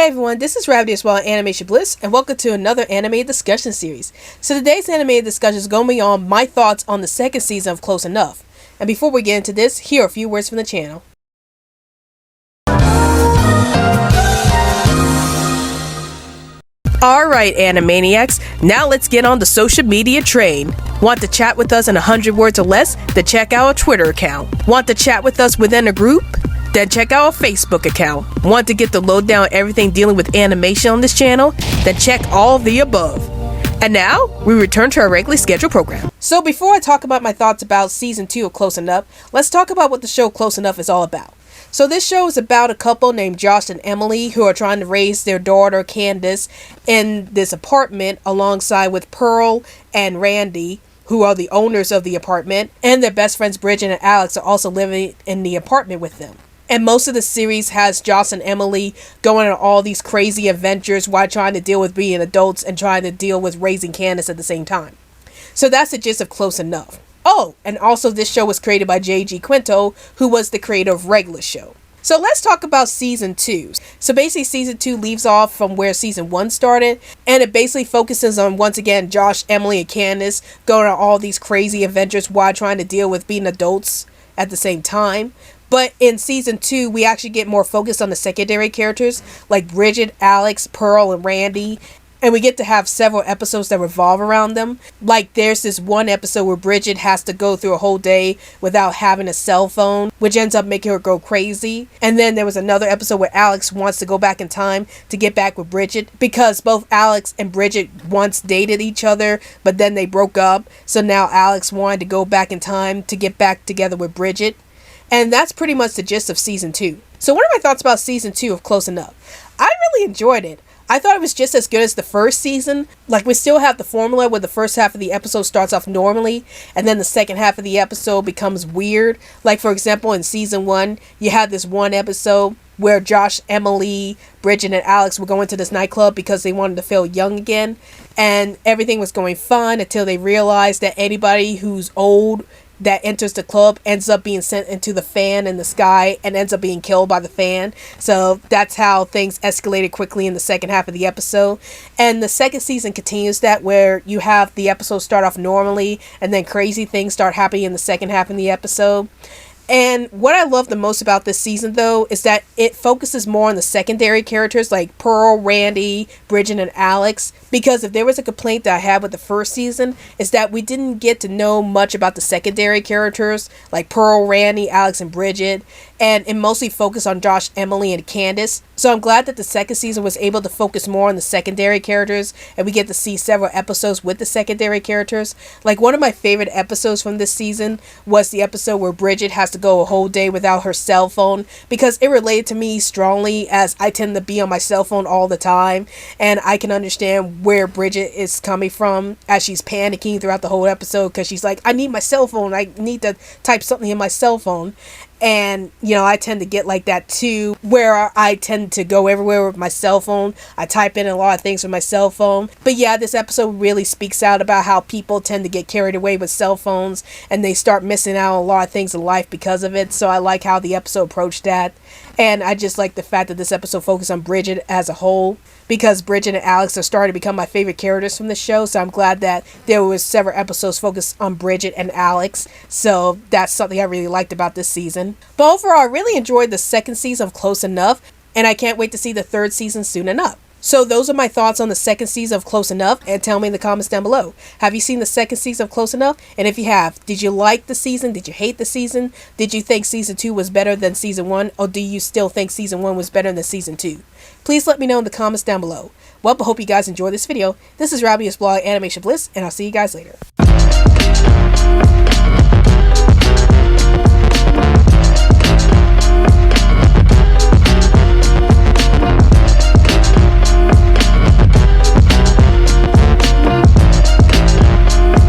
Hey everyone, this is Rabbity as well, Animation Bliss, and welcome to another anime discussion series. So today's anime discussion is going to be on my thoughts on the second season of Close Enough. And before we get into this, here are a few words from the channel. Alright Animaniacs, now let's get on the social media train. Want to chat with us in 100 words or less? Then check out our Twitter account. Want to chat with us within a group? Then check out our Facebook account. Want to get the lowdown on everything dealing with animation on this channel? Then check all of the above. And now, we return to our regularly scheduled program. So before I talk about my thoughts about Season 2 of Close Enough, let's talk about what the show Close Enough is all about. So this show is about a couple named Josh and Emily who are trying to raise their daughter Candace in this apartment alongside with Pearl and Randy, who are the owners of the apartment, and their best friends Bridget and Alex are also living in the apartment with them. And most of the series has Josh and Emily going on all these crazy adventures while trying to deal with being adults and trying to deal with raising Candace at the same time. So that's the gist of Close Enough. Oh, and also this show was created by J.G. Quinto, who was the creator of Regular Show. So let's talk about Season 2. So basically Season 2 leaves off from where Season 1 started, and it basically focuses on, once again, Josh, Emily, and Candace going on all these crazy adventures while trying to deal with being adults at the same time. But in Season 2, we actually get more focused on the secondary characters, like Bridget, Alex, Pearl, and Randy. And we get to have several episodes that revolve around them. Like there's this one episode where Bridget has to go through a whole day without having a cell phone, which ends up making her go crazy. And then there was another episode where Alex wants to go back in time to get back with Bridget, because both Alex and Bridget once dated each other, but then they broke up. So now Alex wanted to go back in time to get back together with Bridget. And that's pretty much the gist of Season 2. So what are my thoughts about Season 2 of Close Enough? I really enjoyed it. I thought it was just as good as the first season. Like, we still have the formula where the first half of the episode starts off normally, and then the second half of the episode becomes weird. Like, for example, in Season 1, you had this one episode where Josh, Emily, Bridget, and Alex were going to this nightclub because they wanted to feel young again. And everything was going fine until they realized that anybody who's old that enters the club ends up being sent into the fan in the sky and ends up being killed by the fan. So that's how things escalated quickly in the second half of the episode. And the second season continues that, where you have the episode start off normally and then crazy things start happening in the second half of the episode. And what I love the most about this season, though, is that it focuses more on the secondary characters like Pearl, Randy, Bridget, and Alex. Because if there was a complaint that I had with the first season, is that we didn't get to know much about the secondary characters like Pearl, Randy, Alex, and Bridget. And it mostly focused on Josh, Emily, and Candace. So I'm glad that the second season was able to focus more on the secondary characters, and we get to see several episodes with the secondary characters. Like, one of my favorite episodes from this season was the episode where Bridget has to go a whole day without her cell phone, because it related to me strongly, as I tend to be on my cell phone all the time, and I can understand where Bridget is coming from as she's panicking throughout the whole episode, because she's like, I need my cell phone, I need to type something in my cell phone. And, you know, I tend to get like that too, where I tend to go everywhere with my cell phone. I type in a lot of things with my cell phone. But yeah, this episode really speaks out about how people tend to get carried away with cell phones and they start missing out on a lot of things in life because of it. So I like how the episode approached that. And I just like the fact that this episode focused on Bridget as a whole, because Bridget and Alex are starting to become my favorite characters from the show. So I'm glad that there was several episodes focused on Bridget and Alex. So that's something I really liked about this season. But overall, I really enjoyed the second season of Close Enough, and I can't wait to see the third season soon enough. So those are my thoughts on the second season of Close Enough, and tell me in the comments down below. Have you seen the second season of Close Enough? And if you have, did you like the season? Did you hate the season? Did you think Season 2 was better than Season 1? Or do you still think Season 1 was better than Season 2? Please let me know in the comments down below. Well, I hope you guys enjoyed this video. This is Rabbia's blog, Animation Bliss, and I'll see you guys later.